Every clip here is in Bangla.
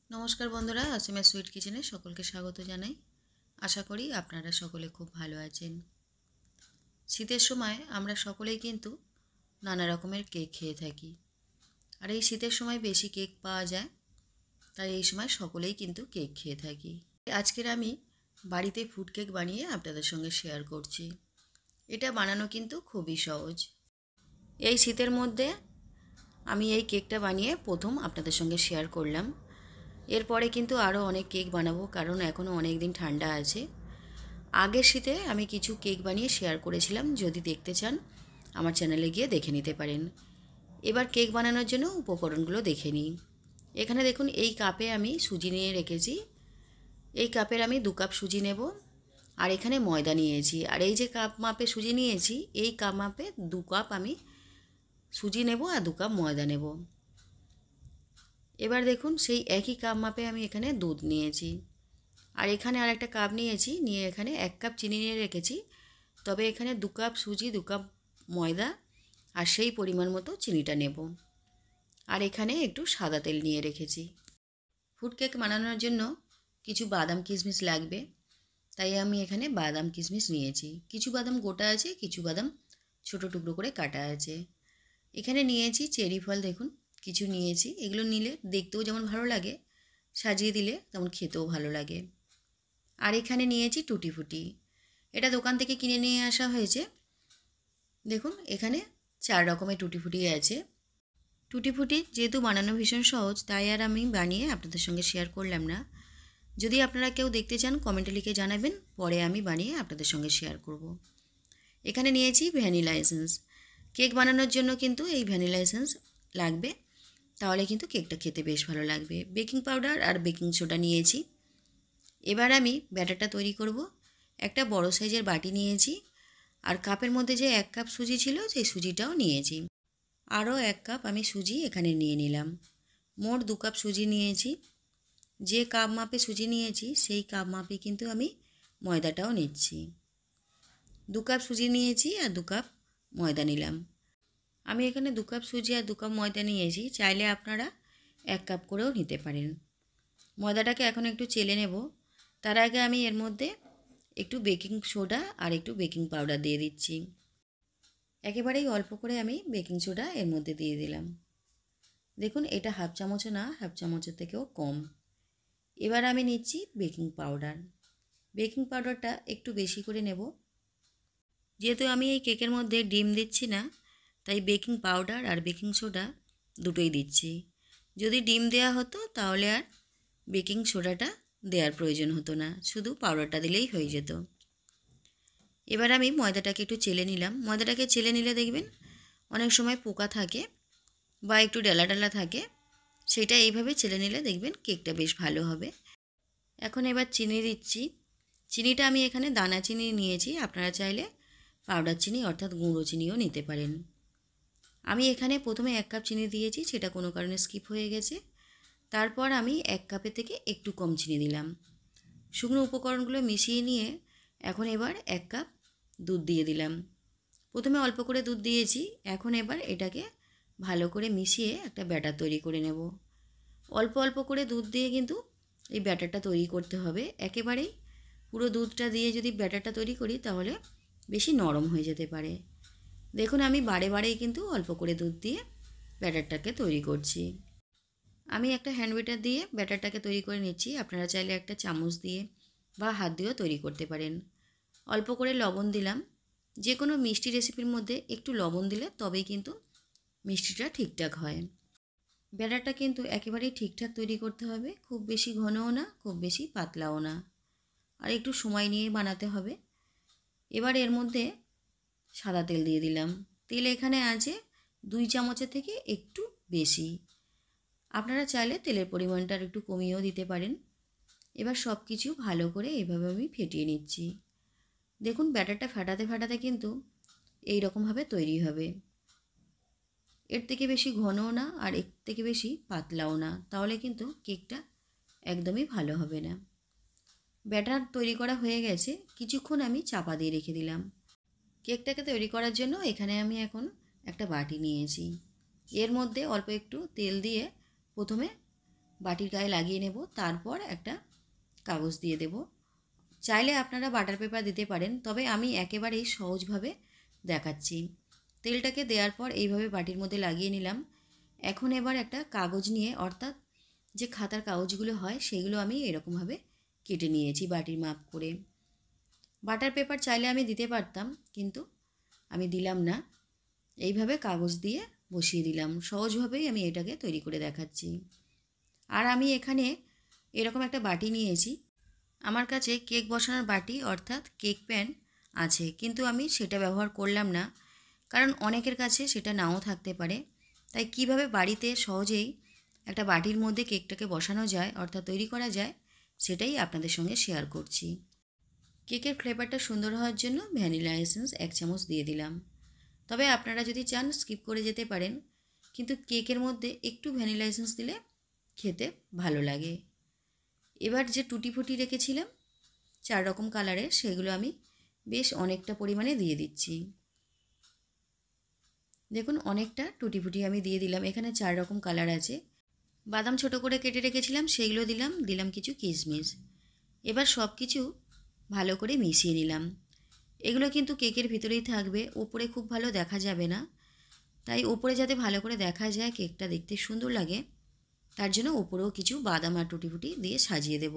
নমস্কার বন্ধুরা, আসিমা সুইট কিচেনে সকলকে স্বাগত জানাই। আশা করি আপনারা সকলে খুব ভালো আছেন। শীতের সময় আমরা সকলেই কিন্তু নানা রকমের কেক খেয়ে থাকি, আর এই শীতের সময় বেশি কেক পাওয়া যায়, তাই এই সময় সকলেই কিন্তু কেক খেয়ে থাকি। আজকের আমি বাড়িতে ফুড কেক বানিয়ে আপনাদের সঙ্গে শেয়ার করছি। এটা বানানো কিন্তু খুবই সহজ। এই শীতের মধ্যে আমি এই কেকটা বানিয়ে প্রথম আপনাদের সঙ্গে শেয়ার করলাম। এরপরে কিন্তু আরও অনেক কেক বানাবো, কারণ এখনও অনেক দিন ঠান্ডা আছে। আগের শীতে আমি কিছু কেক বানিয়ে শেয়ার করেছিলাম, যদি দেখতে চান আমার চ্যানেলে গিয়ে দেখে নিতে পারেন। এবার কেক বানানোর জন্য উপকরণগুলো দেখে নিই। এখানে দেখুন, এই কাপে আমি সুজি নিয়ে রেখেছি। এই কাপের আমি 2 কাপ সুজি নেব, আর এখানে ময়দা নিয়েছি। আর এই যে কাপ মাপে সুজি নিয়েছি, এই কাপ মাপে 2 কাপ আমি সুজি নেব আর 2 কাপ ময়দা নেব। এবার দেখুন, সেই একই কাপ মাপে আমি এখানে দুধ নিয়েছি, আর এখানে আর একটা কাপ নিয়েছি, নিয়ে এখানে 1 কাপ চিনি নিয়ে রেখেছি। তবে এখানে 2 কাপ সুজি, 2 কাপ ময়দা, আর সেই পরিমাণ মতো চিনিটা নেব। আর এখানে একটু সাদা তেল নিয়ে রেখেছি। ফুড কেক বানানোর জন্য কিছু বাদাম কিশমিশ লাগবে, তাই আমি এখানে বাদাম কিশমিশ নিয়েছি। কিছু বাদাম গোটা আছে, কিছু বাদাম ছোট টুকরো করে কাটা আছে। এখানে নিয়েছি চেরি ফল, দেখুন কিছু নিয়েছি। এগুলো নিলে দেখতেও যেমন ভালো লাগে, সাজিয়ে দিলে তেমন খেতেও ভালো লাগে। আর এখানে নিয়েছি টুটি ফুটি। এটা দোকান থেকে কিনে নিয়ে আসা হয়েছে। দেখুন, এখানে 4 রকমের টুটি ফুটি আছে। টুটি ফুটি যেহেতু বানানো ভীষণ সহজ, তাই আর আমি বানিয়ে আপনাদের সঙ্গে শেয়ার করলাম না। যদি আপনারা কেউ দেখতে চান কমেন্টে লিখে জানাবেন, পরে আমি বানিয়ে আপনাদের সঙ্গে শেয়ার করব। এখানে নিয়েছি ভ্যানিলা এসেন্স। কেক বানানোর জন্য কিন্তু এই ভ্যানিলা এসেন্স লাগবে, তাহলে কিন্তু কেকটা খেতে বেশ ভালো লাগবে। বেকিং পাউডার আর বেকিং সোডা নিয়েছি। এবার আমি ব্যাটারটা তৈরি করব। একটা বড় সাইজের বাটি নিয়েছি, আর কাপের মধ্যে যে 1 কাপ সুজি ছিল, সেই সুজিটাও নিয়েছি। আরও 1 কাপ আমি সুজি এখানে নিয়ে নিলাম। মোট 2 কাপ সুজি নিয়েছি। যে কাপ মাপে সুজি নিয়েছি, সেই কাপ মাপে কিন্তু আমি ময়দাটাও নিচ্ছি। 2 কাপ সুজি নিয়েছি আর 2 কাপ ময়দা নিলাম। আমি এখানে 2 কাপ সুজি আর 2 কাপ ময়দা নিয়েছি, চাইলে আপনারা 1 কাপ করেও নিতে পারেন। ময়দাটাকে এখন একটু চেলে নেব। তার আগে আমি এর মধ্যে একটু বেকিং সোডা আর একটু বেকিং পাউডার দিয়ে দিচ্ছি। একেবারেই অল্প করে আমি বেকিং সোডা এর মধ্যে দিয়ে দিলাম। দেখুন, এটা হাফ চামচও না, হাফ চামচের থেকেও কম। এবার আমি নিচ্ছি বেকিং পাউডার। বেকিং পাউডারটা একটু বেশি করে নেব। যেহেতু আমি এই কেকের মধ্যে ডিম দিচ্ছি না, তাই বেকিং পাউডার আর বেকিং সোডা দুটোই দিচ্ছি। যদি ডিম দেওয়া হতো তাহলে আর বেকিং সোডাটা দেওয়ার প্রয়োজন হতো না, শুধু পাউডারটা দিলেই হয়ে যেত। এবার আমি ময়দাটাকে একটু চেলে নিলাম। ময়দাটাকে চেলে নিলে দেখবেন অনেক সময় পোকা থাকে বা একটু ডেলা ডেলা থাকে, সেটা এইভাবে চেলে নিলে দেখবেন কেকটা বেশ ভালো হবে। এখন এবার চিনি দিচ্ছি। চিনিটা আমি এখানে দানা চিনি নিয়েছি, আপনারা চাইলে পাউডার চিনি অর্থাৎ গুঁড়ো চিনিও নিতে পারেন। আমি এখানে প্রথমে 1 কাপ চিনি দিয়েছি, সেটা কোনো কারণে স্কিপ হয়ে গেছে। তারপর আমি 1 কাপের থেকে একটু কম চিনি দিলাম। শুকনো উপকরণগুলো মিশিয়ে নিয়ে এখন এবার 1 কাপ দুধ দিয়ে দিলাম। প্রথমে অল্প করে দুধ দিয়েছি, এখন এবার এটাকে ভালো করে মিশিয়ে একটা ব্যাটার তৈরি করে নেব। অল্প অল্প করে দুধ দিয়ে কিন্তু এই ব্যাটারটা তৈরি করতে হবে। একেবারেই পুরো দুধটা দিয়ে যদি ব্যাটারটা তৈরি করি, তাহলে বেশি নরম হয়ে যেতে পারে। দেখুন, আমি বারে বারেই কিন্তু অল্প করে দুধ দিয়ে ব্যাটারটাকে তৈরি করছি। আমি একটা হ্যান্ড বিটার দিয়ে ব্যাটারটাকে তৈরি করে নিচ্ছি। আপনারা চাইলে একটা চামচ দিয়ে বা হাত দিয়েও তৈরি করতে পারেন। অল্প করে লবণ দিলাম। যে কোনো মিষ্টি রেসিপির মধ্যে একটু লবণ দিলে তবেই কিন্তু মিষ্টিটা ঠিকঠাক হয়। ব্যাটারটা কিন্তু একেবারেই ঠিকঠাক তৈরি করতে হবে, খুব বেশি ঘনও না, খুব বেশি পাতলাও না, আর একটু সময় নিয়ে বানাতে হবে। এবার এর মধ্যে সাদা তেল দিয়ে দিলাম। তেল এখানে আছে 2 চামচের থেকে একটু বেশি। আপনারা চাইলে তেলের পরিমাণটা একটু কমিয়েও দিতে পারেন। এবার সব কিছু ভালো করে এইভাবে আমি ফেটিয়ে নিচ্ছি। দেখুন, ব্যাটারটা ফাটাতে ফাটাতে কিন্তু এই রকমভাবে তৈরি হবে। এর থেকে বেশি ঘনও না, আর এর থেকে বেশি পাতলাও না, তাহলে কিন্তু কেকটা একদমই ভালো হবে না। ব্যাটার তৈরি করা হয়ে গেছে, কিছুক্ষণ আমি চাপা দিয়ে রেখে দিলাম। কেকটাকে তৈরি করার জন্য এখানে আমি এখন একটা বাটি নিয়েছি। এর মধ্যে অল্প একটু তেল দিয়ে প্রথমে বাটির গায়ে লাগিয়ে নেব, তারপর একটা কাগজ দিয়ে দেব। চাইলে আপনারা বাটার পেপার দিতে পারেন, তবে আমি একেবারেই সহজভাবে দেখাচ্ছি। তেলটাকে দেওয়ার পর এইভাবে বাটির মধ্যে লাগিয়ে নিলাম। এখন এবার একটা কাগজ নিয়ে, অর্থাৎ যে খাতার কাগজগুলো হয় সেগুলো আমি এরকমভাবে কেটে নিয়েছি বাটির মাপ করে। বাটার পেপার চাইলে আমি দিতে পারতাম, কিন্তু আমি দিলাম না। এইভাবে কাগজ দিয়ে বসিয়ে দিলাম। সহজভাবেই আমি এটাকে তৈরি করে দেখাচ্ছি। আর আমি এখানে এরকম একটা বাটি নিয়েছি। আমার কাছে কেক বসানোর বাটি অর্থাৎ কেক প্যান আছে, কিন্তু আমি সেটা ব্যবহার করলাম না, কারণ অনেকের কাছে সেটা নাও থাকতে পারে। তাই কিভাবে বাড়িতে সহজেই একটা বাটির মধ্যে কেকটাকে বসানো যায় অর্থাৎ তৈরি করা যায়, সেটাই আপনাদের সঙ্গে শেয়ার করছি। কেকের ফ্লেভারটা সুন্দর হওয়ার জন্য ভ্যানিলা এসেন্স 1 চামচ দিয়ে দিলাম। তবে আপনারা যদি চান স্কিপ করে যেতে পারেন, কিন্তু কেকের মধ্যে একটু ভ্যানিলা এসেন্স দিলে খেতে ভালো লাগে। এবার যে টুটি ফুটি রেখেছিলাম 4 রকম কালারের, সেগুলো আমি বেশ অনেকটা পরিমাণে দিয়ে দিচ্ছি। দেখুন অনেকটা টুটি ফুটি আমি দিয়ে দিলাম। এখানে 4 রকম কালার আছে। বাদাম ছোট করে কেটে রেখেছিলাম, সেইগুলো দিলাম কিছু কিশমিশ। এবার সব কিছু ভালো করে মিশিয়ে নিলাম। এগুলো কিন্তু কেকের ভিতরেই থাকবে, ওপরে খুব ভালো দেখা যাবে না। তাই ওপরে যাতে ভালো করে দেখা যায়, কেকটা দেখতে সুন্দর লাগে, তার জন্য ওপরেও কিছু বাদাম আর টুটি ফুটি দিয়ে সাজিয়ে দেব।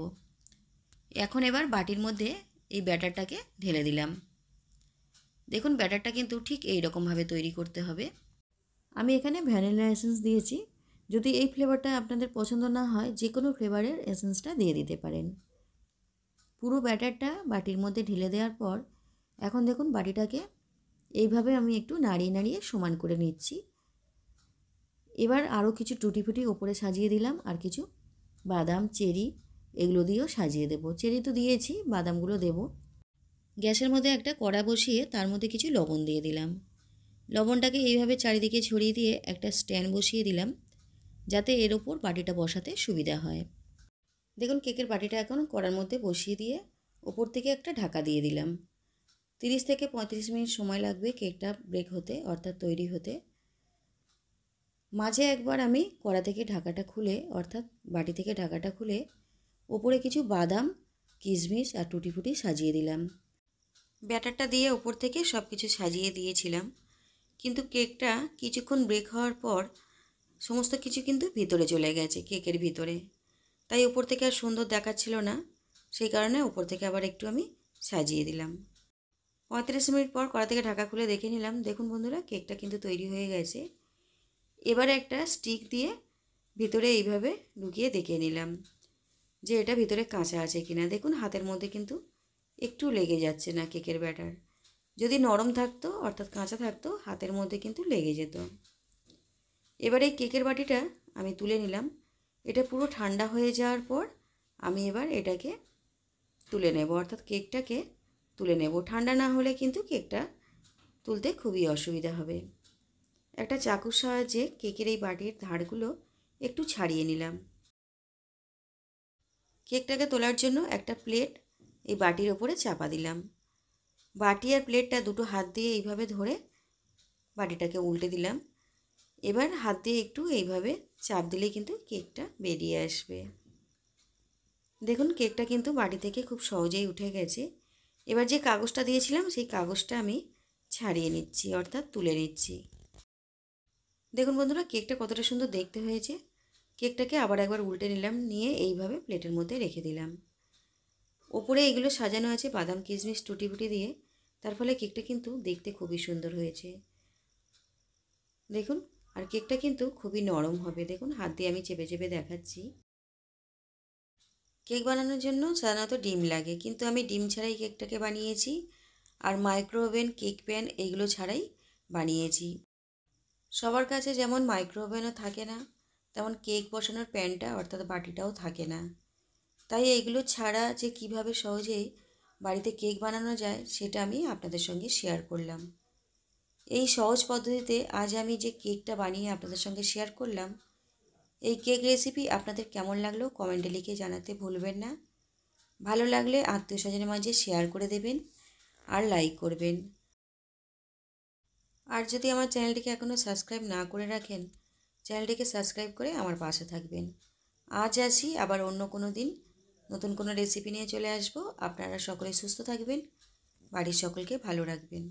এখন এবার বাটির মধ্যে এই ব্যাটারটাকে ঢেলে দিলাম। দেখুন ব্যাটারটা কিন্তু ঠিক এই রকমভাবে তৈরি করতে হবে। আমি এখানে ভ্যানিলা এসেন্স দিয়েছি। যদি এই ফ্লেভারটা আপনাদের পছন্দ না হয়, যে কোনো ফ্লেভারের এসেন্সটা দিয়ে দিতে পারেন। পুরো ব্যাটারটা বাটির মধ্যে ঢেলে দেওয়ার পর এখন দেখুন বাটিটাকে এইভাবে আমি একটু নাড়িয়ে নাড়িয়ে সমান করে নিচ্ছি। এবার আরও কিছু টুটি ফুটি ওপরে সাজিয়ে দিলাম, আর কিছু বাদাম, চেরি এগুলো দিয়েও সাজিয়ে দেব। চেরি তো দিয়েছি, বাদামগুলো দেব। গ্যাসের মধ্যে একটা কড়া বসিয়ে তার মধ্যে কিছু লবণ দিয়ে দিলাম। লবণটাকে এইভাবে চারিদিকে ছড়িয়ে দিয়ে একটা স্ট্যান্ড বসিয়ে দিলাম, যাতে এর ওপর বাটিটা বসাতে সুবিধা হয়। দেখুন কেকের বাটিটা এখন কড়ার মধ্যে বসিয়ে দিয়ে ওপর থেকে একটা ঢাকা দিয়ে দিলাম। 30 থেকে 35 মিনিট সময় লাগবে কেকটা বেক হতে অর্থাৎ তৈরি হতে। মাঝে একবার আমি কড়া থেকে ঢাকাটা খুলে অর্থাৎ বাটি থেকে ঢাকাটা খুলে ওপরে কিছু বাদাম, কিশমিশ আর টুটি ফুটি সাজিয়ে দিলাম। ব্যাটারটা দিয়ে ওপর থেকে সব কিছু সাজিয়ে দিয়েছিলাম, কিন্তু কেকটা কিছুক্ষণ বেক হওয়ার পর সমস্ত কিছু কিন্তু ভিতরে চলে গেছে কেকের ভিতরে। তাই ওপর থেকে আর সুন্দর দেখাচ্ছিল না, সেই কারণে ওপর থেকে আবার একটু আমি সাজিয়ে দিলাম। 35 মিনিট পর কড়া থেকে ঢাকা খুলে দেখে নিলাম। দেখুন বন্ধুরা কেকটা কিন্তু তৈরি হয়ে গেছে। এবারে একটা স্টিক দিয়ে ভিতরে এইভাবে ঢুকিয়ে দেখে নিলাম যে এটা ভিতরে কাঁচা আছে কিনা। দেখুন হাতের মধ্যে কিন্তু একটু লেগে যাচ্ছে না কেকের ব্যাটার। যদি নরম থাকতো অর্থাৎ কাঁচা থাকতো, হাতের মধ্যে কিন্তু লেগে যেত। এবারে এই কেকের বাটিটা আমি তুলে নিলাম। এটা পুরো ঠান্ডা হয়ে যাওয়ার পর আমি এবার এটাকে তুলে নেব, অর্থাৎ কেকটাকে তুলে নেব। ঠান্ডা না হলে কিন্তু কেকটা তুলতে খুবই অসুবিধা হবে। একটা চাকুর সাহায্যে কেকের এই বাটির ধারগুলো একটু ছাড়িয়ে নিলাম। কেকটাকে তোলার জন্য একটা প্লেট এই বাটির ওপরে চাপা দিলাম। বাটি আর প্লেটটা দুটো হাত দিয়ে এইভাবে ধরে বাটিটাকে উল্টে দিলাম। এবার হাত দিয়ে একটু এইভাবে চাপ দিলেই কিন্তু কেকটা বেরিয়ে আসবে। দেখুন কেকটা কিন্তু বাটি থেকে খুব সহজেই উঠে গেছে। এবার যে কাগজটা দিয়েছিলাম সেই কাগজটা আমি ছাড়িয়ে নিচ্ছি অর্থাৎ তুলে নিচ্ছি। দেখুন বন্ধুরা কেকটা কতটা সুন্দর দেখতে হয়েছে। কেকটাকে আবার একবার উল্টে নিলাম, নিয়ে এইভাবে প্লেটের মধ্যে রেখে দিলাম। ওপরে এগুলো সাজানো আছে বাদাম, কিশমিশ, টুটি ফুটি দিয়ে, তার ফলে কেকটা কিন্তু দেখতে খুবই সুন্দর হয়েছে। দেখুন আর কেকটা কিন্তু খুবই নরম হবে। দেখুন হাত দিয়ে আমি চেপে চেপে দেখাচ্ছি। কেক বানানোর জন্য সাধারণত ডিম লাগে, কিন্তু আমি ডিম ছাড়াই কেকটাকে বানিয়েছি। আর মাইক্রো ওভেন, কেক প্যান এগুলো ছাড়াই বানিয়েছি। সবার কাছে যেমন মাইক্রো ওভেনও থাকে না, তেমন কেক বসানোর প্যানটা অর্থাৎ বাটিটাও থাকে না। তাই এইগুলো ছাড়া যে কিভাবে সহজেই বাড়িতে কেক বানানো যায় সেটা আমি আপনাদের সঙ্গে শেয়ার করলাম। এই সহজ পদ্ধতিতে আজ আমি যে কেকটা বানিয়ে আপনাদের সঙ্গে শেয়ার করলাম, এই কেক রেসিপি আপনাদের কেমন লাগলো কমেন্টে লিখে জানাতে ভুলবেন না। ভালো লাগলে আত্মীয় স্বজনের মাঝে শেয়ার করে দেবেন আর লাইক করবেন। আর যদি আমার চ্যানেলটিকে এখনও সাবস্ক্রাইব না করে রাখেন, চ্যানেলটিকে সাবস্ক্রাইব করে আমার পাশে থাকবেন। আজ আসি, আবার অন্য কোনো দিন নতুন কোনো রেসিপি নিয়ে চলে আসবো। আপনারা সকলে সুস্থ থাকবেন, বাড়ির সকলকে ভালো রাখবেন।